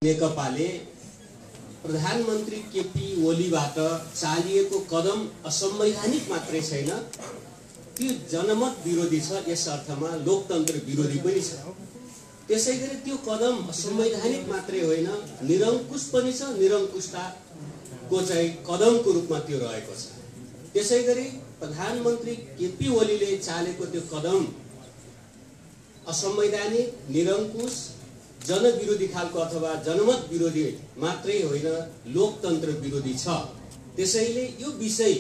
नेकपाले प्रधानमन्त्री केपी ओलीबाट चालिएको कदम असंवैधानिक मात्रै छैन, त्यो जनमत विरोधी छ, यस अर्थमा लोकतन्त्र विरोधी पनि छ। त्यसैगरी त्यो कदम असंवैधानिक मात्रै होइन, निरङ्कुश पनि छ। निरङ्कुशताको चाहिँ कदमको रूपमा त्यो रहेको छ। त्यसैगरी प्रधानमन्त्री केपी ओलीले चालेको त्यो कदम असंवैधानिक, निरङ्कुश, जनविरोधी खालको अथवा जनमत विरोधी मात्रै होइन, लोकतन्त्र विरोधी छ। त्यसैले यो विषय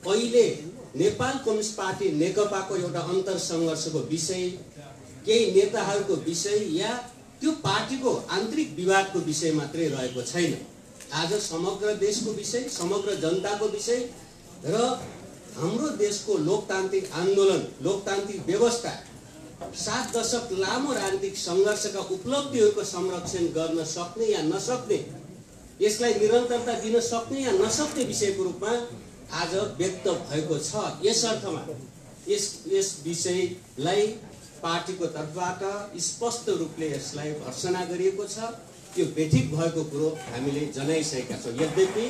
पहिले नेपाल कम्युनिस्ट पार्टी नेकपाको एउटा अन्तरसङ्घर्षको विषय, केही नेताहरूको विषय या त्यो पार्टीको आन्तरिक विवादको विषय मात्रै रहेको छैन। आज समग्र देशको विषय, समग्र जनताको विषय र हाम्रो देशको लोकतान्त्रिक आन्दोलन, लोकतान्त्रिक व्यवस्था, 7 दशक लामो राजनीतिक सङ्घर्षका उपलब्धिहरूको संरक्षण गर्न सक्ने या नसक्ने, यसलाई निरन्तरता दिन सक्ने या नसक्ने विषयको रूपमा आज व्यक्त भएको छ। यस अर्थमा यस विषयलाई पार्टीको तर्फबाट स्पष्ट रूपले यसलाई भर्त्सना गरिएको छ। त्यो बेठिक भएको कुरो हामीले जनाइसकेका छौँ। यद्यपि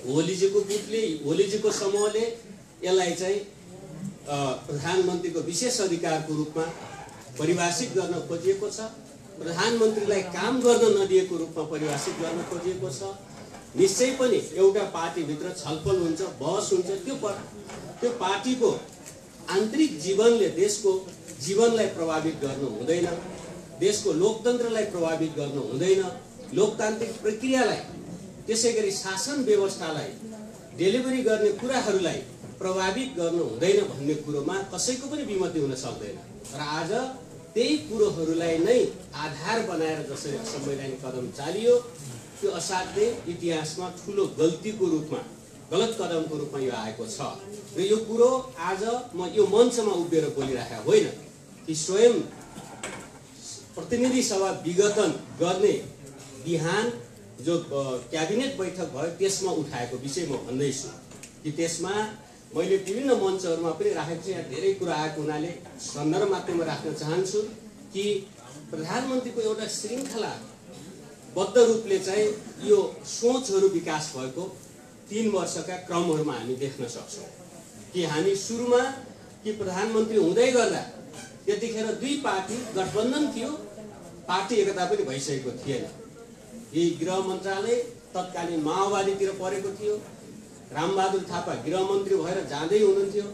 ओलीजीको गुटले, ओलीजीको समूहले यसलाई चाहिँ प्रधानमन्त्रीको विशेष अधिकारको रूपमा परिभाषित गर्न खोजिएको छ, प्रधानमन्त्रीलाई काम गर्न नदिएको रूपमा परिभाषित गर्न खोजिएको छ। निश्चय पनि एउटा पार्टीभित्र छलफल हुन्छ, बहस हुन्छ, त्यो पार्टीको आन्तरिक जीवनले देशको जीवनलाई प्रभावित गर्नु हुँदैन, देशको लोकतन्त्रलाई प्रभावित गर्नु हुँदैन, लोकतान्त्रिक प्रक्रियालाई, त्यसैगरी शासन व्यवस्थालाई, डेलिभरी गर्ने कुराहरूलाई प्रभावित गर्नु हुँदैन भन्ने कुरोमा कसैको पनि विमति हुन सक्दैन। र आज त्यही कुरोहरूलाई नै आधार बनाएर जसरी असंवैधानिक कदम चालियो, त्यो असाध्यै इतिहासमा ठुलो गल्तीको रूपमा, गलत कदमको रूपमा यो आएको छ। र यो कुरो आज म यो मञ्चमा उभिएर बोलिरहेको होइन, कि स्वयं प्रतिनिधि सभा विघटन गर्ने बिहान जो क्याबिनेट बैठक भयो त्यसमा उठाएको विषय म भन्दैछु। कि त्यसमा मैले विभिन्न मञ्चहरूमा पनि राखेको छु, यहाँ धेरै कुरा आएको हुनाले सन्दर्भ मात्रमा राख्न चाहन्छु कि प्रधानमन्त्रीको एउटा श्रृङ्खलाबद्ध रूपले चाहिँ यो सोचहरू विकास भएको 3 वर्षका क्रमहरूमा हामी देख्न सक्छौँ। कि हामी सुरुमा कि प्रधानमन्त्री हुँदै गर्दा त्यतिखेर 2 पार्टी गठबन्धन थियो, पार्टी एकता पनि भइसकेको थिएन। यी गृह मन्त्रालय तत्कालीन माओवादीतिर परेको थियो, रामबहादुर थापा गृहमन्त्री भएर जाँदै हुनुहुन्थ्यो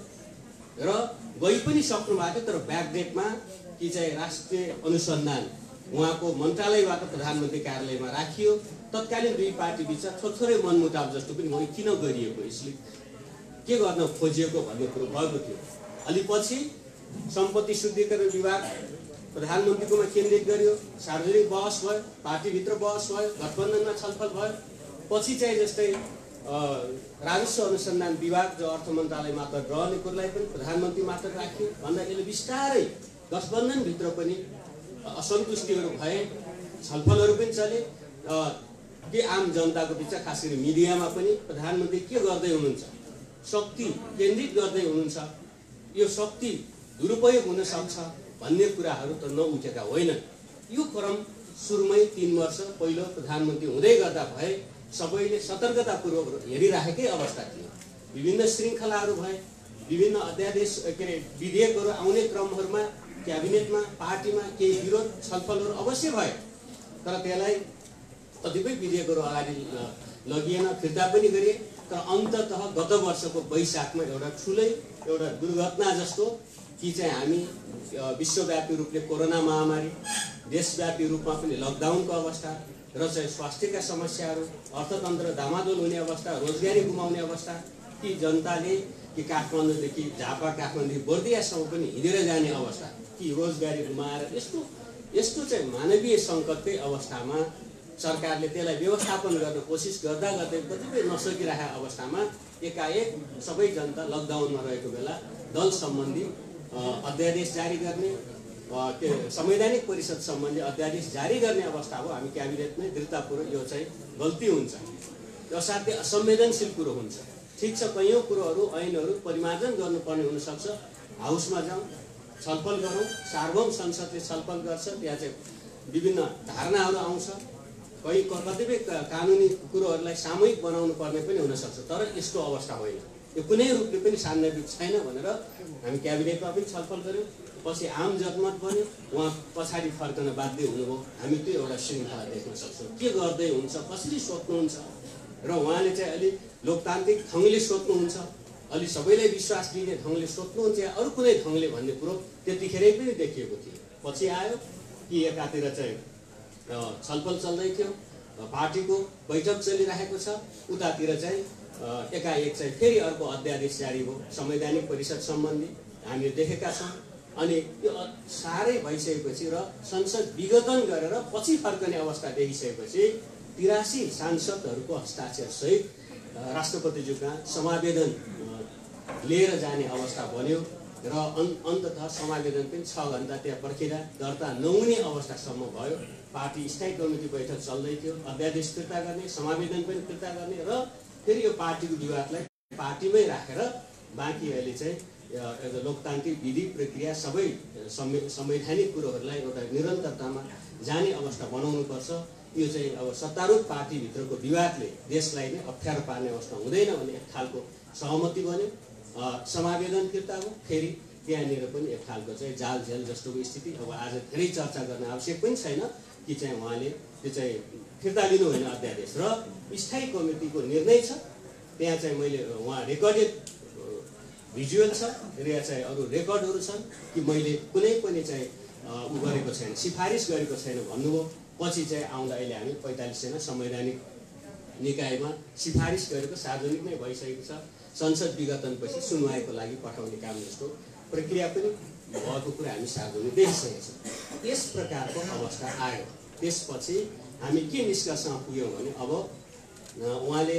र गइ पनि सक्नु भएको थियो। तर ब्याकडेटमा कि चाहिँ राष्ट्रिय अनुसन्धान उहाँको मन्त्रालयबाट प्रधानमन्त्री कार्यालयमा राखियो। तत्कालीन 2 पार्टी बिच थोरै मनमुटाव जस्तो पनि हो, किन गरिएको, यसले के गर्न खोजिएको भन्ने कुरो भएको थियो। अलि पछि सम्पत्ति शुद्धिकरण विभाग प्रधानमन्त्रीकोमा केन्द्रित गरियो, सार्वजनिक बहस भयो, पार्टीभित्र बहस भयो, गठबन्धनमा छलफल भयो। पछि चाहिँ जस्तै राजस्व अनुसन्धान विभाग जो अर्थ मन्त्रालय मात्र रहने कुरोलाई पनि प्रधानमन्त्री मात्र राखियो भन्दा यसले बिस्तारै गठबन्धनभित्र पनि असन्तुष्टिहरू भए, छलफलहरू पनि चले। के आम जनताको बिच, खास गरी मिडियामा पनि प्रधानमन्त्री के गर्दै हुनुहुन्छ, शक्ति केन्द्रित गर्दै हुनुहुन्छ, यो शक्ति दुरुपयोग हुन सक्छ भन्ने कुराहरू त नउठेका होइनन्। यो क्रम सुरुमै 3 वर्ष पहिलो प्रधानमन्त्री हुँदै गर्दा भए सबैले सतर्कतापूर्वक हेरिराखेकै अवस्था थियो। विभिन्न श्रृङ्खलाहरू भए, विभिन्न अध्यादेश के अरे विधेयकहरू आउने क्रमहरूमा क्याबिनेटमा, पार्टीमा केही विरोध छलफलहरू अवश्य भए, तर त्यसलाई कतिपय विधेयकहरू अगाडि लगिएन, फिर्ता पनि गरिए। तर अन्ततः गत वर्षको वैशाखमा एउटा ठुलै एउटा दुर्घटना जस्तो कि चाहिँ हामी विश्वव्यापी रूपले कोरोना महामारी, देशव्यापी रूपमा पनि लकडाउनको अवस्था र चाहिँ स्वास्थ्यका समस्याहरू, अर्थतन्त्र डामाडोल हुने अवस्था, रोजगारी गुमाउने अवस्था, कि जनताले कि काठमाडौँदेखि झापा, काठमाडौँदेखि बर्दियासम्म पनि हिँडेर जाने अवस्था, कि रोजगारी गुमाएर यस्तो चाहिँ मानवीय सङ्कटकै अवस्थामा सरकारले त्यसलाई व्यवस्थापन गर्ने कोसिस गर्दा गर्दै कतिपय नसकिरहेको अवस्थामा एकाएक सबै जनता लकडाउनमा रहेको बेला दल सम्बन्धी अध्यादेश जारी गर्ने, संवैधानिक परिषद सम्बन्धी अध्यादेश जारी गर्ने अवस्था हो। हामी क्याबिनेटमै दृढतापूर्वक यो चाहिँ गल्ती हुन्छ, यो असाध्यै असंवेदनशील कुरो हुन्छ। ठिक छ, कैयौँ कुरोहरू, ऐनहरू परिमार्जन गर्नुपर्ने हुनसक्छ, हाउसमा जाउँ, छलफल गरौँ, सार्वभौम संसदले छलफल गर्छ, त्यहाँ चाहिँ विभिन्न धारणाहरू आउँछ, कतिपय कानुनी कुरोहरूलाई सामूहिक बनाउनु पर्ने पनि हुनसक्छ, तर यस्तो अवस्था होइन। यो कुनै रूपले पनि सान्दर्भिक छैन भनेर हामी क्याबिनेटमा पनि छलफल गऱ्यौँ। पछि आम जनमत बन्यो, उहाँ पछाडि फर्कन बाध्य हुनुभयो। हामी त्यो एउटा श्रृङ्खला देख्न सक्छौँ। के गर्दै हुन्छ, कसरी सोध्नुहुन्छ र उहाँले चाहिँ अलि लोकतान्त्रिक ढङ्गले सोध्नुहुन्छ, अलि सबैलाई विश्वास दिने ढङ्गले सोध्नुहुन्छ या अरू कुनै ढङ्गले भन्ने कुरो त्यतिखेरै पनि देखिएको थियो। पछि आयो कि एकातिर चाहिँ छलफल चल्दै थियो, पार्टीको बैठक चलिरहेको छ, उतातिर चाहिँ एकाएक चाहिँ फेरि अर्को अध्यादेश जारी भयो संवैधानिक परिषद सम्बन्धी, हामीले देखेका छौँ। अनि यो साह्रै भइसकेपछि र संसद विघटन गरेर पछि फर्कने अवस्था देखिसकेपछि 83 सांसदहरूको हस्ताक्षरसहित राष्ट्रपतिज्यूका समावेदन लिएर जाने अवस्था बन्यो र अन्ततः समावेदन पनि 6 घण्टा त्यहाँ पर्खिँदा दर्ता नहुने अवस्थासम्म भयो। पार्टी स्थायी कमिटी बैठक चल्दै थियो, अध्यादेश फिर्ता गर्ने, समावेदन पनि फिर्ता गर्ने र फेरि यो पार्टीको विवादलाई पार्टीमै राखेर बाँकी अहिले चाहिँ लोकतान्त्रिक विधि प्रक्रिया सबै संवैधानिक कुरोहरूलाई एउटा निरन्तरतामा जाने अवस्था बनाउनुपर्छ। यो चाहिँ अब सत्तारूढ पार्टीभित्रको विवादले देशलाई नै अप्ठ्यारो पार्ने अवस्था हुँदैन भन्ने एक खालको सहमति बन्यो। समावेदन फिर्ता भयो, फेरि त्यहाँनिर पनि एक खालको चाहिँ जाल झेल जस्तोको स्थिति। अब आज धेरै चर्चा गर्न आवश्यक पनि छैन कि चाहिँ उहाँले त्यो चाहिँ फिर्ता लिनु होइन अध्यादेश र स्थायी कमिटीको निर्णय छ। त्यहाँ चाहिँ मैले उहाँ रेकर्डेड भिजुअल छ र चाहिँ अरू रेकर्डहरू छन् कि मैले कुनै पनि चाहिँ उ गरेको छैन, सिफारिस गरेको छैन भन्नुभयो। पछि चाहिँ आउँदा अहिले हामी 45 जना संवैधानिक निकायमा सिफारिस गरेको सार्वजनिक नै भइसकेको छ। संसद विघटनपछि सुनवाईको लागि पठाउने काम जस्तो प्रक्रिया पनि भएको कुरा हामी सार्वजनिक देखिसकेका छौँ। यस प्रकारको अवस्था आयो। त्यसपछि हामी के निष्कर्षमा पुग्यौँ भने अब उहाँले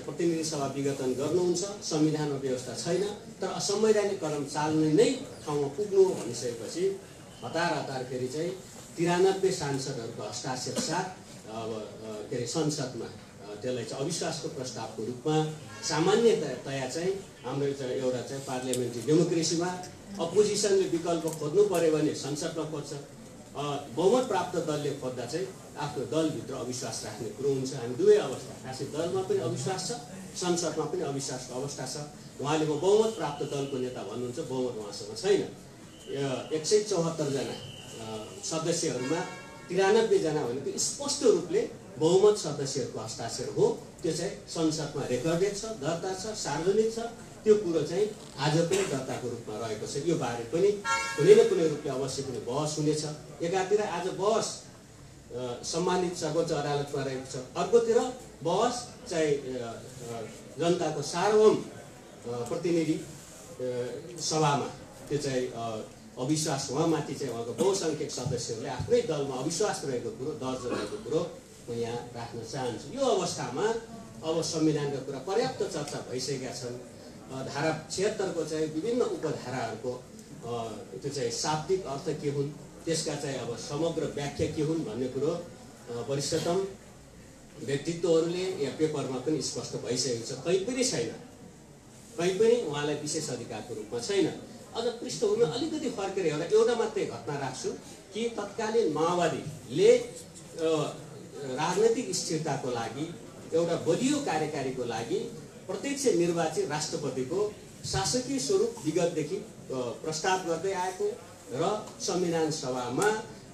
प्रतिनिधि सभा विघटन गर्नुहुन्छ, संविधानमा व्यवस्था छैन, तर असंवैधानिक कदम चाल्ने नै ठाउँमा पुग्नु भनिसकेपछि हतार फेरि चाहिँ 93 सांसदहरूको हस्ताक्षर साथ अब के अरे संसदमा त्यसलाई चाहिँ अविश्वासको प्रस्तावको रूपमा सामान्यतया चाहिँ हाम्रो एउटा चाहिँ पार्लियामेन्ट्री डेमोक्रेसीमा अपोजिसनले विकल्प खोज्नु पर्यो भने संसदमा खोज्छ, बहुमत प्राप्त दलले खोज्दा चाहिँ आफ्नो दलभित्र अविश्वास राख्ने कुरो हुन्छ। हामी दुवै अवस्था, खासै दलमा पनि अविश्वास छ, संसदमा पनि अविश्वासको अवस्था छ। उहाँले म बहुमत प्राप्त दलको नेता भन्नुहुन्छ, बहुमत उहाँसँग छैन। 174 जना सदस्यहरूमा 93 जना भनेको स्पष्ट रूपले बहुमत सदस्यहरूको हस्ताक्षर हो। त्यो चाहिँ संसदमा रेकर्डेड छ, दर्ता छ, सार्वजनिक छ। त्यो कुरो चाहिँ आज पनि दर्ताको रूपमा रहेको छ। यो बारे पनि कुनै न कुनै रूपले अवश्य पनि बहस हुनेछ। एकातिर आज बहस सम्मानित सर्वोच्च अदालतमा रहेको छ, अर्कोतिर बहस चाहिँ जनताको सार्वभौम प्रतिनिधि सभामा त्यो चाहिँ अविश्वास उहाँमाथि चाहिँ उहाँको बहुसङ्ख्यक सदस्यहरूले आफ्नै दलमा अविश्वास रहेको कुरो दर्ज रहेको कुरो म यहाँ राख्न चाहन्छु। यो अवस्थामा अब संविधानका कुरा पर्याप्त चर्चा भइसकेका छन्। धारा 76 को चाहिँ विभिन्न उपधाराहरूको त्यो चाहिँ शाब्दिक अर्थ के हुन्, त्यसका चाहिँ अब समग्र व्याख्या के हुन् भन्ने कुरो वरिष्ठतम व्यक्तित्वहरूले या पेपरमा पनि स्पष्ट भइसकेको छ। कहीँ पनि छैन, कहीँ पनि उहाँलाई विशेष अधिकारको रूपमा छैन। अझ पृष्ठभूमि अलिकति फर्केर एउटा मात्रै घटना राख्छु कि तत्कालीन माओवादीले राजनैतिक स्थिरताको लागि एउटा बलियो कार्यकारीको लागि प्रत्यक्ष निर्वाचित राष्ट्रपतिको शासकीय स्वरूप विगतदेखि प्रस्ताव गर्दै आएको र संविधान सभामा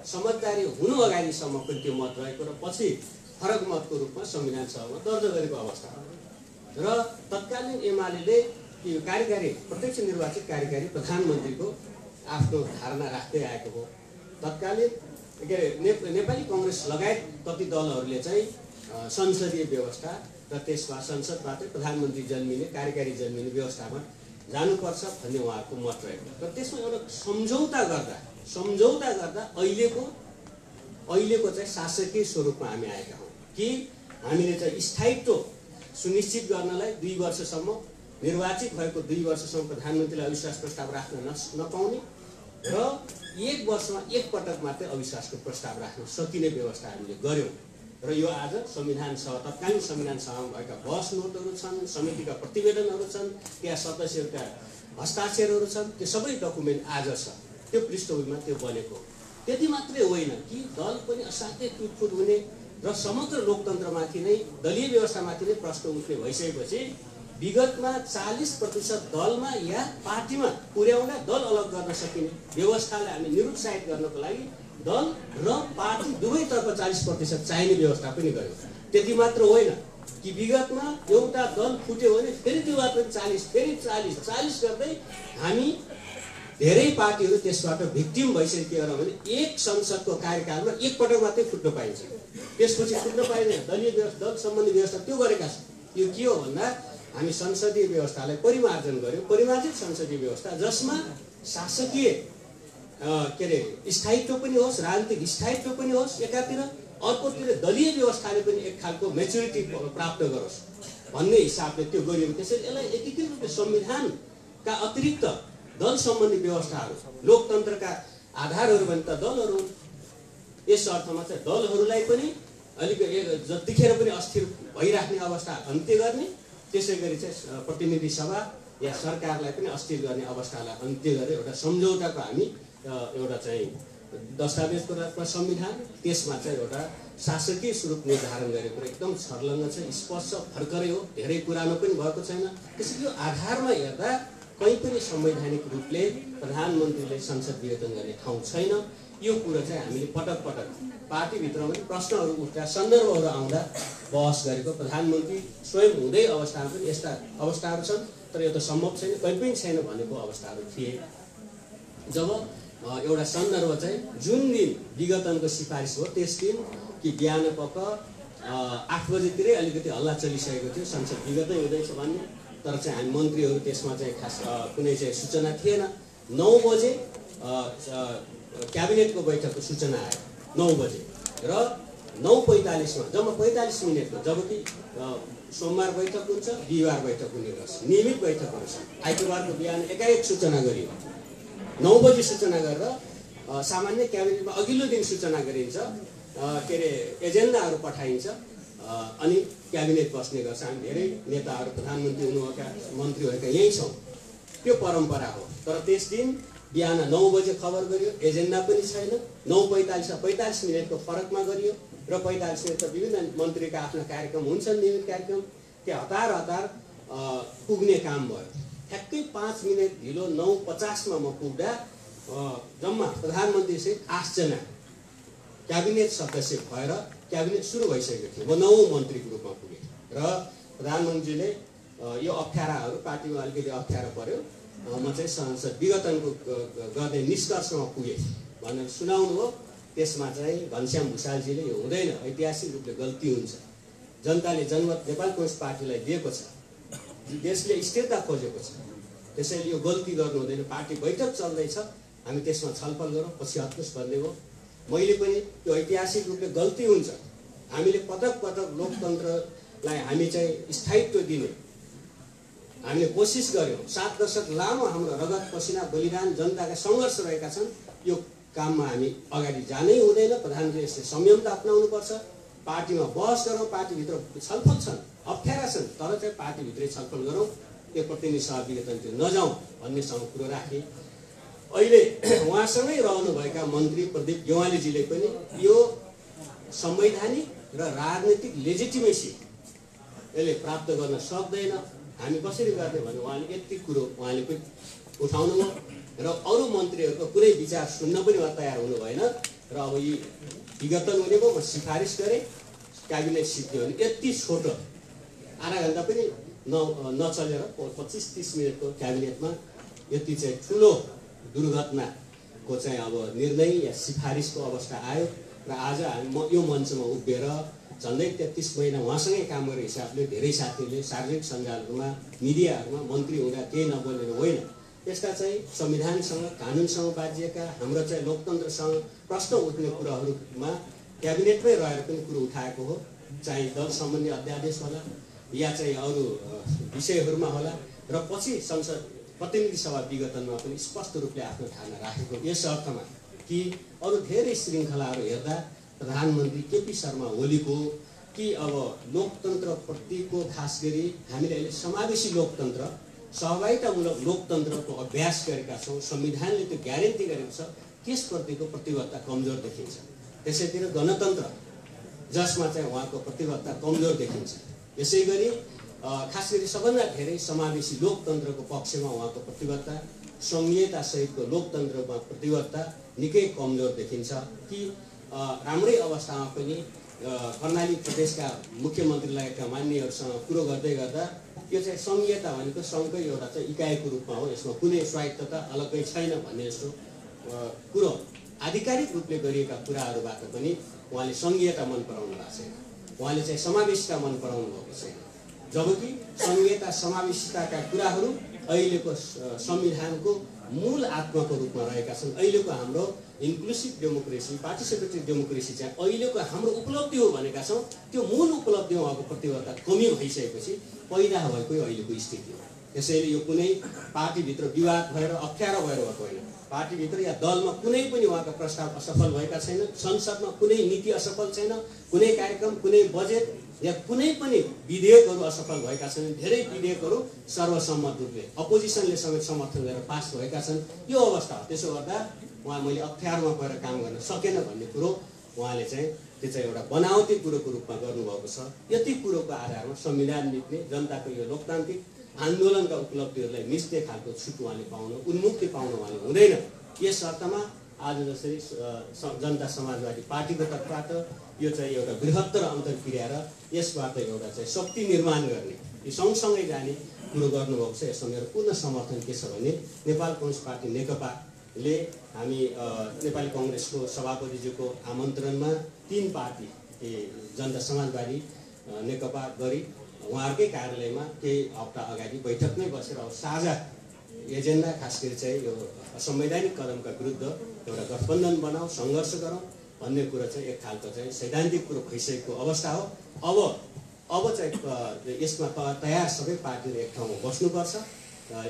समझदारी हुनु अगाडिसम्म पनि त्यो मत रहेको र पछि फरक मतको रूपमा संविधान सभामा दर्ता गरेको अवस्था र तत्कालीन एमाले कार्यकारी प्रत्यक्ष निर्वाचित कार्यकारी प्रधानमन्त्रीको आफ्नो धारणा राख्दै आएको हो। तत्कालीन के अरे नेपाली कांग्रेस लगायत कति दलहरूले चाहिँ संसदीय व्यवस्था र त्यसमा संसदबाट प्रधानमन्त्री जन्मिने कार्यकारी जन्मिने व्यवस्थामा जानुपर्छ भन्ने उहाँको मत रहेको र त्यसमा एउटा सम्झौता गर्दा अहिलेको चाहिँ शासकीय स्वरूपमा हामी आएका हौँ कि हामीले चाहिँ स्थायित्व सुनिश्चित गर्नलाई 2 वर्षसम्म निर्वाचित भएको 2 वर्षसम्म प्रधानमन्त्रीलाई अविश्वास प्रस्ताव राख्न नपाउने र 1 वर्षमा एक पटक मात्रै अविश्वासको प्रस्ताव राख्न सकिने व्यवस्था हामीले गर्यौं र यो आज संविधान सभा तत्कालीन संविधान सभामा भएका बहस नोटहरू छन्, समितिका प्रतिवेदनहरू छन्, त्यहाँ सदस्यहरूका हस्ताक्षरहरू छन्, त्यो सबै डकुमेन्ट आज छ। त्यो पृष्ठभूमिमा त्यो बनेको। त्यति मात्रै होइन कि दल पनि असाध्यै टुटफुट हुने र समग्र लोकतन्त्रमाथि नै दलीय व्यवस्थामाथि नै प्रश्न उठ्ने भइसकेपछि विगतमा 40% दलमा या पार्टीमा पुर्याउँदा दल अलग गर्न सकिने व्यवस्थालाई हामी निरुत्साहित गर्नको लागि दल र पार्टी दुवैतर्फ 40% चाहिने व्यवस्था पनि गर्यो। त्यति मात्र होइन कि विगतमा एउटा दल फुट्यो भने फेरि त्यो पनि 40 फेरि 40 गर्दै हामी धेरै पार्टीहरू त्यसबाट भिक्टिम भइसकेर भने एक संसदको कार्यकालमा एक पटक मात्रै फुट्न पाइन्छ, त्यसपछि फुट्न पाइँदैन। दलीय व्यवस्था दल सम्बन्धी व्यवस्था त्यो गरेका छन्। यो के हो भन्दा हामी संसदीय व्यवस्थालाई परिमार्जन गर्यौं, परिमार्जित संसदीय व्यवस्था जसमा शासकीय स्थायित्व पनि होस्, राजनीतिक स्थायित्व पनि होस् एकातिर, अर्कोतिर दलीय व्यवस्थाले पनि एक खालको मेच्युरिटी प्राप्त गरोस् भन्ने हिसाबले त्यो गरियो। त्यसैले यसलाई एकीकृत रूपले संविधानका अतिरिक्त दल सम्बन्धी व्यवस्थाहरू लोकतन्त्रका आधारहरू भने त दलहरू, यस अर्थमा चाहिँ दलहरूलाई पनि अलिकति जतिखेर पनि अस्थिर भइराख्ने अवस्था अन्त्य गर्ने, त्यसै गरी चाहिँ प्रतिनिधि सभा या सरकारलाई पनि अस्थिर गर्ने अवस्थालाई अन्त्य गरे एउटा सम्झौताको हामी एउटा चाहिँ दस्तावेजको रूपमा संविधान, त्यसमा चाहिँ एउटा शासकीय स्वरूप निर्धारण गरेको एकदम छर्लङ्ग छ, स्पष्ट भर्खरै हो, धेरै पुरानो पनि भएको छैन। त्यसैले यो आधारमा हेर्दा कहीँ पनि संवैधानिक रूपले प्रधानमन्त्रीले संसद विघटन गर्ने ठाउँ छैन। यो कुरो चाहिँ हामीले पटक पटक पार्टीभित्रमा पनि प्रश्नहरू उठ्दा सन्दर्भहरू आउँदा बहस गरेको, प्रधानमन्त्री स्वयं हुँदै अवस्थामा पनि यस्ता अवस्थाहरू छन्, तर यो त सम्भव छैन, कहीँ पनि छैन भनेको अवस्थाहरू थिए। जब एउटा सन्दर्भ चाहिँ जुन दिन विघटनको सिफारिस हो त्यस दिन कि बिहान पख 8 बजेतिरै अलिकति हल्ला चलिसकेको थियो संसद विघटन हुँदैछ भन्ने, तर चाहिँ हामी मन्त्रीहरू त्यसमा चाहिँ खास कुनै चाहिँ सूचना थिएन। 9 बजे क्याबिनेटको बैठकको सूचना आयो 9 बजे र 9:45 मा जम्मा 45 मिनटको, जबकि सोमबार बैठक हुन्छ, बिहिबार बैठक हुने गर्छ, नियमित बैठक हुन्छ। आइतबारको बिहान एकाएक सूचना गरियो, 9 बजे सूचना गरेर सामान्य क्याबिनेटमा अघिल्लो दिन सूचना गरिन्छ, एजेन्डाहरू पठाइन्छ अनि क्याबिनेट बस्ने गर्छ। हामी धेरै नेताहरू प्रधानमन्त्री हुनुभएका मन्त्रीहरूका यही छौँ, त्यो परम्परा हो। तर त्यस दिन बिहान 9 बजे खबर गरियो, एजेन्डा पनि छैन, 9:45 मा 45 मिनटको फरकमा गरियो र 45 मिनट त विभिन्न मन्त्रीका आफ्ना कार्यक्रम हुन्छन्, नियमित कार्यक्रम, त्यो हतार पुग्ने काम भयो। ठ्याक्कै 5 मिनट ढिलो 9:50 मा म पुग्दा जम्मा प्रधानमन्त्रीसहित 8 जना क्याबिनेट सदस्य भएर क्याबिनेट सुरु भइसकेको थियो। म 9औं मन्त्रीको रूपमा पुगेँ र प्रधानमन्त्रीले यो अप्ठ्याराहरू पार्टीमा अलिकति अप्ठ्यारो पर्यो, म चाहिँ संसद विघटनको गर्ने निष्कर्षमा पुगेँ भनेर सुनाउनु हो। त्यसमा चाहिँ घनश्याम भुषालजीले यो हुँदैन, ऐतिहासिक रूपले गल्ती हुन्छ, जनताले जनमत नेपाल कम्युनिस्ट पार्टीलाई दिएको छ, देशले स्थिरता खोजेको छ, त्यसैले यो गल्ती गर्नु हुँदैन, पार्टी बैठक चल्दैछ, हामी त्यसमा छलफल गरौँ, पछि हत्नुस् भन्ने हो। मैले पनि त्यो ऐतिहासिक रूपले गल्ती हुन्छ, हामीले पटक पटक लोकतन्त्रलाई हामी चाहिँ स्थायित्व दिने हामीले कोसिस गर्यौँ। 7 दशक लामो हाम्रो रगत पसिना बलिदान जनताका सङ्घर्ष रहेका छन्, यो काममा हामी अगाडि जानै हुँदैन। प्रधानमन्त्रीले यसले संयमता अपनाउनु पर्छ, पार्टीमा बहस गरौँ, पार्टीभित्र छलफल छन्, अप्ठ्यारा छन्, तर चाहिँ पार्टीभित्रै छलफल गरौँ, त्यो प्रतिनिधि सभा विघटनतिर नजाउँ भन्नेसँग कुरो राखेँ। अहिले उहाँसँगै रहनुभएका मन्त्री प्रदीप गेवालीजीले पनि यो संवैधानिक र राजनीतिक लेजिटिमेसी यसले प्राप्त गर्न सक्दैन, हामी कसरी गर्ने भने उहाँले यति कुरो उहाँले पनि उठाउनु भयो र अरू मन्त्रीहरूको कुनै विचार सुन्न पनि उहाँ तयार हुनु भएन। र अब यी विघटन हुने भयो, म सिफारिस गरेँ, क्याबिनेट सिद्धियो भने यति छोटो आधा घन्टा पनि नचलेर 25-30 मिनटको क्याबिनेटमा यति चाहिँ ठुलो दुर्घटनाको चाहिँ अब निर्णय या सिफारिसको अवस्था आयो। र आज हामी यो मञ्चमा उभिएर झन्डै 33 महिना उहाँसँगै काम गर्ने हिसाबले धेरै साथीहरूले सार्वजनिक सञ्जालहरूमा मिडियाहरूमा मन्त्री हुँदा केही नबोल्ने होइन, यसका चाहिँ संविधानसँग कानुनसँग बाजिएका हाम्रो चाहिँ लोकतन्त्रसँग प्रश्न उठ्ने कुराहरूमा क्याबिनेटमै रहेर पनि कुरो उठाएको हो, चाहे दल सम्बन्धी अध्यादेश होला या चाहिँ अरू विषयहरूमा होला, र पछि संसद प्रतिनिधि सभा विघटनमा पनि स्पष्ट रूपले आफ्नो धारणा राखेको। यस अर्थमा कि अरू धेरै श्रृङ्खलाहरू हेर्दा प्रधानमन्त्री केपी शर्मा ओलीको कि अब लोकतन्त्रप्रतिको खास गरी हामीले अहिले समावेशी लोकतन्त्र सहभागितामूलक लोकतन्त्रको अभ्यास गरेका छौँ, संविधानले त्यो ग्यारेन्टी गरेको छ, त्यसप्रतिको प्रतिबद्धता कमजोर देखिन्छ। त्यसैतिर गणतन्त्र जसमा चाहिँ उहाँको प्रतिबद्धता कमजोर देखिन्छ। यसैगरी खास गरी सबभन्दा धेरै समावेशी लोकतन्त्रको पक्षमा उहाँको प्रतिबद्धता, संघीयता सहितको लोकतन्त्रमा प्रतिबद्धता निकै कमजोर देखिन्छ। कि राम्रै अवस्थामा पनि कर्णाली प्रदेशका मुख्यमन्त्री लगायतका मान्यहरूसँग कुरो गर्दै गर्दा यो चाहिँ संघीयता भनेको सङ्घकै एउटा चाहिँ इकाइको रूपमा हो, यसमा कुनै स्वायत्तता अलग्गै छैन भन्ने जस्तो कुरो आधिकारिक रूपले गरिएका कुराहरूबाट पनि उहाँले संघीयता मन पराउनु भएको छैन, उहाँले चाहिँ समावेशिता मन पराउनु भएको छैन। जबकि संघीयता समावेशिताका कुराहरू अहिलेको संविधानको मूल आत्माको रूपमा रहेका छन्। अहिलेको हाम्रो इन्क्लुसिभ डेमोक्रेसी, पार्टिसिपेटरी डेमोक्रेसी चाहिँ अहिलेको हाम्रो उपलब्धि हो भनेका छौँ। त्यो मूल उपलब्धि उहाँको प्रतिबद्धता कमी भइसकेपछि पैदा भएको अहिलेको स्थिति हो। त्यसैले यो कुनै पार्टीभित्र विवाद भएर अप्ठ्यारो भएर भएको होइन। पार्टीभित्र या दलमा कुनै पनि उहाँका प्रस्ताव असफल भएका छैन, संसदमा कुनै नीति असफल छैन, कुनै कार्यक्रम, कुनै बजेट या कुनै पनि विधेयकहरू असफल भएका छैनन्। धेरै विधेयकहरू सर्वसम्मत रूपले अपोजिसनले समेत समर्थन गरेर पास भएका छन्। यो अवस्था हो। त्यसो गर्दा उहाँ मैले अप्ठ्यारोमा गएर काम गर्न सकेन भन्ने कुरो उहाँले चाहिँ त्यो चाहिँ एउटा बनावटी कुरोको रूपमा गर्नुभएको छ। यति कुरोको आधारमा संविधान मिच्ने, जनताको यो लोकतान्त्रिक आन्दोलनका उपलब्धिहरूलाई मिच्ने खालको छुट उहाँले पाउनु, उन्मुक्ति पाउनु उहाँले हुँदैन। यस अर्थमा आज जसरी जनता समाजवादी पार्टीको तर्फबाट यो चाहिँ एउटा बृहत्तर अन्तर्क्रिया र यसबाट एउटा चाहिँ शक्ति निर्माण गर्ने, यो सँगसँगै जाने कुरो गर्नुभएको छ। यसमा मेरो पूर्ण समर्थन के छ भने नेपाल कम्युनिस्ट पार्टी नेकपाले हामी नेपाली कङ्ग्रेसको सभापतिज्यूको आमन्त्रणमा 3 पार्टी जनता समाजवादी नेकपा गरी उहाँहरूकै कार्यालयमा केही हप्ता अगाडि बैठकमै बसेर अब साझा एजेन्डा खास गरी चाहिँ यो असंवैधानिक कदमका विरुद्ध एउटा गठबन्धन बनाऊ, सङ्घर्ष गरौँ भन्ने कुरा चाहिँ एक खालको चाहिँ सैद्धान्तिक कुरो भइसकेको अवस्था हो। अब चाहिँ यसमा तयार सबै पार्टीले एक ठाउँमा बस्नुपर्छ।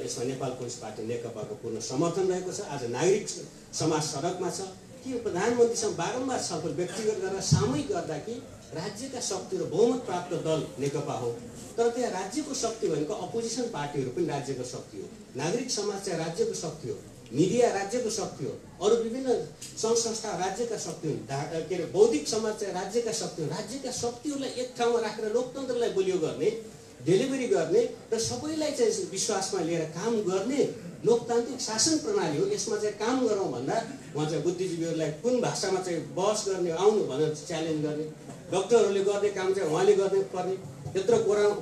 यसमा नेपाल कम्युनिस्ट पार्टी नेकपाको पूर्ण समर्थन रहेको छ। आज नागरिक समाज सडकमा छ कि प्रधानमन्त्रीसँग बारम्बार छलफल व्यक्तिगत गरेर सामूहिक गर्दा कि राज्यका शक्ति र बहुमत प्राप्त दल नेकपा हो, तर त्यहाँ राज्यको शक्ति भनेको अपोजिसन पार्टीहरू पनि राज्यको शक्ति हो, नागरिक समाज चाहिँ राज्यको शक्ति हो, मिडिया राज्यको शक्ति हो, अरू विभिन्न सङ्घ संस्था राज्यका शक्ति हुन्, के अरे बौद्धिक समाज चाहिँ राज्यका शक्ति हुन्। राज्यका शक्तिहरूलाई एक ठाउँमा राखेर लोकतन्त्रलाई बलियो गर्ने, डेलिभरी गर्ने र सबैलाई चाहिँ विश्वासमा लिएर काम गर्ने लोकतान्त्रिक शासन प्रणाली हो। यसमा चाहिँ काम गरौँ भन्दा उहाँ चाहिँ बुद्धिजीवीहरूलाई कुन भाषामा चाहिँ बहस गर्ने, आउनु भनेर च्यालेन्ज गर्ने, डक्टरहरूले गर्ने काम चाहिँ उहाँले गर्ने पर्ने। त्यत्रो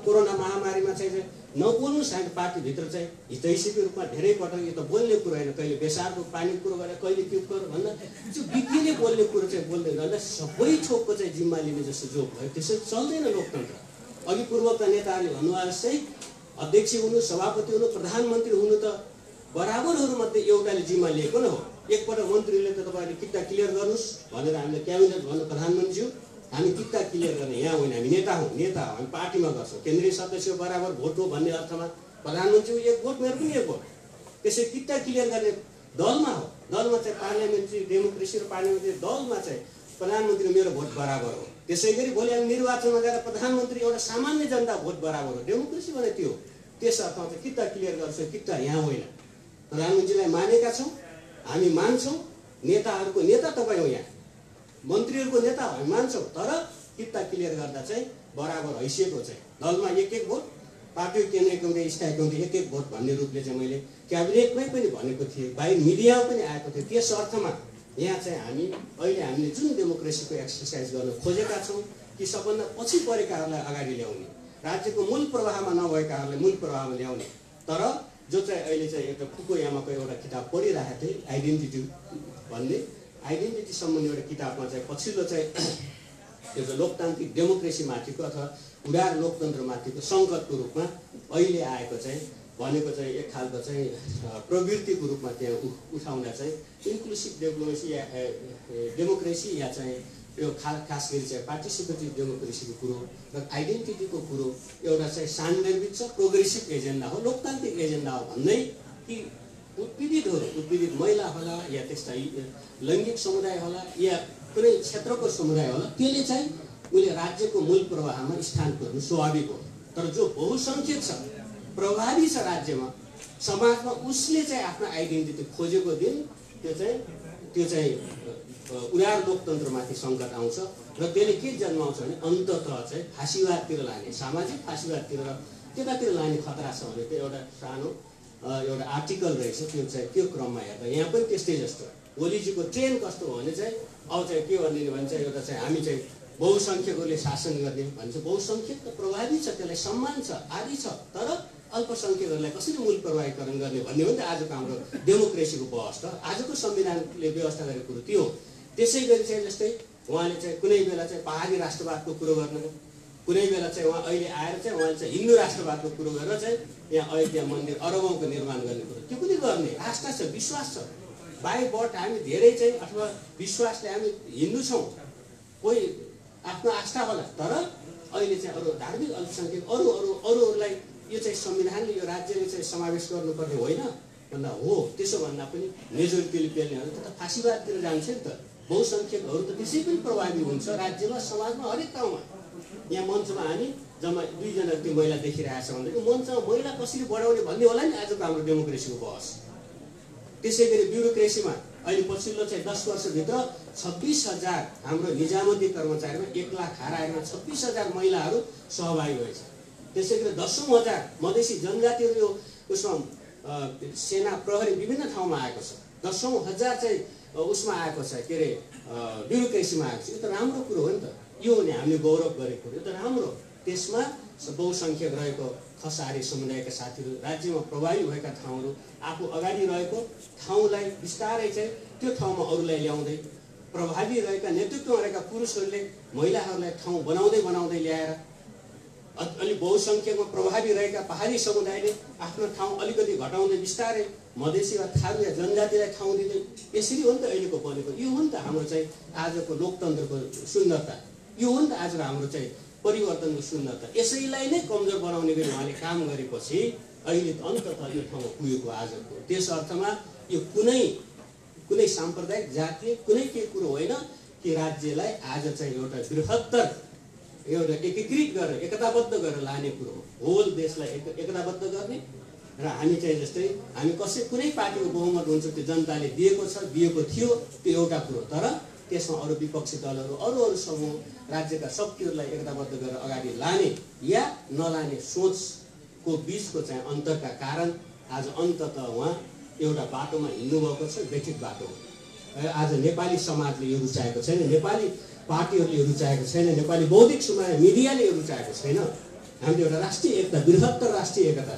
कोरोना महामारीमा चाहिँ नबोल्नुहोस्, हामी पार्टीभित्र चाहिँ हितैषीको रूपमा धेरै पटक यो त बोल्ने कुरो होइन, कहिले बेसारको पानी कुरो गरेर कहिले के कुरो भन्दा त्यो विज्ञले बोल्ने कुरो चाहिँ बोल्दैन भन्दा सबै थोकको चाहिँ जिम्मा लिने जस्तो जो भयो त्यसरी चल्दैन लोकतन्त्र। अघि पूर्वका नेताहरूले भन्नुभयो जस्तै अध्यक्ष हुनु, सभापति हुनु, प्रधानमन्त्री हुनु त बराबरहरूमध्ये एउटाले जिम्मा लिएको न हो। एकपल्ट मन्त्रीले त तपाईँले किता क्लियर गर्नुहोस् भनेर हामीले क्याबिनेट भन्नु, प्रधानमन्त्रीज्यू हामी किता क्लियर गर्ने यहाँ होइन, हामी नेता हौँ, हामी पार्टीमा गर्छौँ, केन्द्रीय सदस्य बराबर भोट हो भन्ने अर्थमा प्रधानमन्त्री एक भोट, मेरो पनि एक भोट, त्यसै किता क्लियर गर्ने दलमा हो। दलमा चाहिँ पार्लियामेन्ट्री डेमोक्रेसी र पार्लियामेन्ट्री दलमा चाहिँ प्रधानमन्त्री मेरो भोट बराबर हो। त्यसै गरी भोलि हामी निर्वाचनमा गएर प्रधानमन्त्री एउटा सामान्य जनता भोट बराबर हो। डेमोक्रेसी भने त्यो हो। त्यस अर्थमा चाहिँ किता क्लियर गर्छौँ, किता यहाँ होइन। प्रधानमन्त्रीलाई मानेका छौँ, हामी मान्छौँ, नेताहरूको नेता तपाईँ हो, यहाँ मन्त्रीहरूको नेता हामी मान्छौँ, तर किता क्लियर गर्दा चाहिँ बराबर हैसियत हो। चाहिँ दलमा एक भोट, पार्टी केन्द्रीय कमिटी स्थायी कमिटी एक भोट भन्ने रूपले चाहिँ मैले क्याबिनेटमै पनि भनेको थिएँ, बाहिर मिडियामा पनि आएको थियो। त्यस अर्थमा यहाँ चाहिँ हामीले जुन डेमोक्रेसीको एक्सर्साइज गर्न खोजेका छौँ कि सबभन्दा पछि परेकाहरूलाई अगाडि ल्याउने, राज्यको मूल प्रवाहमा नभएकाहरूलाई मूल प्रवाहमा ल्याउने। तर जो चाहिँ अहिले चाहिँ एउटा फुकुयामाको एउटा किताब पढिरहेको थिएँ, आइडेन्टिटी भन्ने, आइडेन्टिटी सम्बन्धी एउटा किताबमा चाहिँ पछिल्लो चाहिँ यो चाहिँ लोकतान्त्रिक डेमोक्रेसीमाथिको अथवा उदार लोकतन्त्रमाथिको सङ्कटको रूपमा अहिले आएको चाहिँ भनेको चाहिँ एक खालको चाहिँ प्रवृत्तिको रूपमा त्यहाँ उठाउँदा चाहिँ इन्क्लुसिभ डेमोक्रेसी या चाहिँ यो खास गरी चाहिँ पार्टिसिपेटिभ डेमोक्रेसीको कुरो र आइडेन्टिटीको कुरो एउटा चाहिँ सान्दर्भिक छ, प्रोग्रेसिभ एजेन्डा हो, लोकतान्त्रिक एजेन्डा हो भन्दै कि उत्पीडित महिला होला या त्यस्ता लैङ्गिक समुदाय होला या कुनै क्षेत्रको समुदाय होला, त्यसले चाहिँ उसले राज्यको मूल प्रवाहमा स्थान खोज्नु स्वाभाविक हो। तर जो बहुसङ्ख्यक छ, प्रभावी छ राज्यमा, समाजमा, उसले चाहिँ आफ्नो आइडेन्टिटी खोजेको दिन त्यो चाहिँ त्यो चाहिँ उदार लोकतन्त्रमाथि सङ्कट आउँछ र त्यसले के जन्माउँछ भने अन्ततः चाहिँ फाँसीवादतिर लाने सामाजिक फाँसीवादतिर र त्यतातिर लाने खतरा छ भने त्यो एउटा सानो एउटा आर्टिकल रहेछ त्यो चाहिँ त्यो क्रममा हेर्दा यहाँ पनि त्यस्तै जस्तो ओलीजीको ट्रेन कस्तो हो भने चाहिँ अब चाहिँ के भनिदिने भने चाहिँ एउटा चाहिँ हामी चाहिँ बहुसङ्ख्यकहरूले शासन गर्ने भन्छ बहुसङ्ख्यक त प्रभावी छ त्यसलाई सम्मान छ आदि छ तर अल्पसङ्ख्यकहरूलाई कसरी मूल प्रभावीकरण गर्ने भन्ने हो नि त आजको हाम्रो डेमोक्रेसीको बहस त आजको संविधानले व्यवस्था गरेको कुरो त्यो हो। त्यसै गरी चाहिँ जस्तै उहाँले चाहिँ कुनै बेला चाहिँ पहाडी राष्ट्रवादको कुरो गर्नुभयो कुनै बेला चाहिँ उहाँ अहिले आएर चाहिँ उहाँले चाहिँ हिन्दू राष्ट्रवादको कुरो गरेर चाहिँ यहाँ अयोध्या मन्दिर अरबौँको निर्माण गर्ने कुरो त्यो पनि गर्ने आस्था छ विश्वास छ बाई बट हामी धेरै चाहिँ अथवा विश्वासले हामी हिन्दू छौँ कोही आफ्नो आस्था होला तर अहिले चाहिँ अरू धार्मिक अल्पसङ्ख्यक अरूहरूलाई यो चाहिँ संविधानले यो राज्यले चाहिँ समावेश गर्नुपर्ने होइन भन्दा हो त्यसो भन्दा पनि मेजोरिटीले पेल्नेहरू त फाँसीवादतिर जान्छ नि त बहुसङ्ख्यकहरू त त्यसै पनि प्रभावी हुन्छ राज्यमा समाजमा हरेक ठाउँमा। यहाँ मञ्चमा हामी जम्मा 2 जना त्यो महिला देखिरहेको छ भन्दाखेरि मञ्चमा महिला कसरी बढाउने भन्ने होला नि आजको हाम्रो डेमोक्रेसीको बहस। त्यसै गरी ब्युरोक्रेसीमा अहिले पछिल्लो चाहिँ 10 वर्षभित्र 26,000 हाम्रो निजामती कर्मचारीमा 1 लाख हराएमा 26,000 महिलाहरू सहभागी भएछ। त्यसै गरी 10,000 मधेसी जनजातिहरू यो उसमा सेना प्रहरी विभिन्न ठाउँमा आएको छ 10,000 चाहिँ उसमा आएको छ के अरे ब्युरोक्रेसीमा आएको छ। यो त राम्रो कुरो हो नि त यो हो नि हामीले गौरव गरेको यो त राम्रो। त्यसमा बहुसङ्ख्यक रहेको खसारी समुदायका साथीहरू राज्यमा प्रभावी भएका ठाउँहरू आफू अगाडि रहेको ठाउँलाई बिस्तारै चाहिँ त्यो ठाउँमा अरूलाई ल्याउँदै प्रभावी रहेका नेतृत्वमा रहेका पुरुषहरूले महिलाहरूलाई ठाउँ बनाउँदै ल्याएर अलि बहुसङ्ख्यकमा प्रभावी रहेका पहाडी समुदायले आफ्नो ठाउँ अलिकति घटाउँदै बिस्तारै मधेसी वा थारू या जनजातिलाई ठाउँ दिँदै यसरी हो नि त अहिलेको बनेको। यो हो नि त हाम्रो चाहिँ आजको लोकतन्त्रको सुन्दरता यो हो नि त आजको हाम्रो चाहिँ परिवर्तनको सुन्दरता। यसैलाई नै कमजोर बनाउने गरी उहाँले काम गरेपछि अहिले अन्ततः यो ठाउँमा पुगेको आजको। त्यस अर्थमा यो कुनै साम्प्रदायिक जातीय कुनै के कुरो होइन कि राज्यलाई आज चाहिँ एउटा बृहत्तर एउटा एकीकृत गरेर एकताबद्ध गरेर लाने कुरो हो होल देशलाई एकताबद्ध गर्ने र हामी चाहिँ जस्तै हामी कुनै पार्टीको बहुमत हुन्छ त्यो जनताले दिएको थियो त्यो एउटा कुरो तर त्यसमा अरू विपक्षी दलहरू अरू समूह राज्यका शक्तिहरूलाई एकताबद्ध गरेर अगाडि लाने या नलाने सोचको बीचको चाहिँ अन्तरका कारण आज अन्ततः उहाँ एउटा बाटोमा हिँड्नु भएको छ व्यथित बाटो हो। आज नेपाली समाजले यो रुचाएको छैन नेपाली पार्टीहरूले यो रुचाएको छैन नेपाली बौद्धिक समुदाय मिडियाले यो रुचाएको छैन। हामीले एउटा राष्ट्रिय एकता बृहत्तर राष्ट्रिय एकता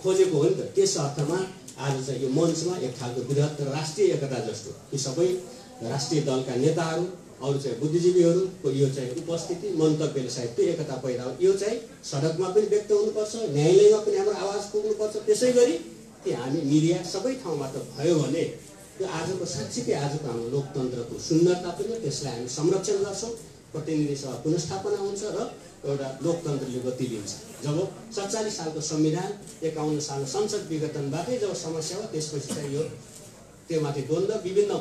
खोजेको हो नि त। त्यस अर्थमा आज चाहिँ यो मञ्चमा एक खालको बृहत्तर राष्ट्रिय एकता जस्तो कि सबै राष्ट्रिय दलका नेताहरू अरू चाहिँ बुद्धिजीवीहरूको यो चाहिँ उपस्थिति मन्तव्यले सायद त्यो एकता पैदा हो। यो चाहिँ सडकमा पनि व्यक्त हुनुपर्छ न्यायालयमा पनि हाम्रो आवाज पुग्नुपर्छ। त्यसै गरी कि हामी मिडिया सबै ठाउँबाट भयो भने यो आजको साँच्चीकै आजको हाम्रो लोकतन्त्रको सुन्दरता पनि त्यसलाई हामी संरक्षण गर्छौँ प्रतिनिधि सभा पुनर्स्थापना हुन्छ र एउटा लोकतन्त्रले गति लिन्छ। जब 47 सालको संविधान 51 सालको संसद विघटनबाटै जब समस्या हो त्यसपछि चाहिँ यो त्योमाथि द्वन्द्व विभिन्न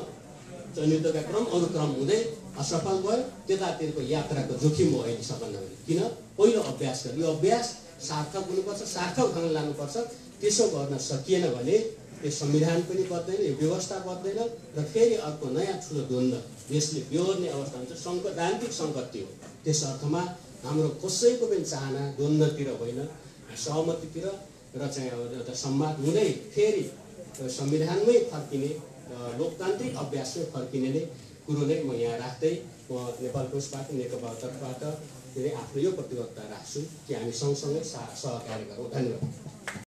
जनयुद्धका क्रम अरू क्रम हुँदै असफल भयो त्यतातिरको यात्राको जोखिम हो अहिले सबभन्दा बढी। किन पहिलो अभ्यास गर्नु यो अभ्यास सार्थक हुनुपर्छ सार्थक ढङ्गले लानुपर्छ। त्यसो गर्न सकिएन भने यो संविधान पनि बद्दैन यो व्यवस्था बद्दैन र फेरि अर्को नयाँ ठुलो द्वन्द्व देशले बेहोर्ने अवस्था हुन्छ राजनीतिक सङ्कट त्यो। त्यस अर्थमा हाम्रो कसैको पनि चाहना द्वन्द्वतिर होइन सहमतितिर र चाहिँ एउटा संवाद हुँदै फेरि संविधानमै फर्किने लोकतान्त्रिक अभ्यासमै फर्किने नै कुरो नै म यहाँ राख्दै नेपाल कम्युनिस्ट पार्टी नेकपाको तर्फबाट आफ्नो यो प्रतिबद्धता राख्छु कि हामी सँगसँगै सहकार्य गरौँ। धन्यवाद।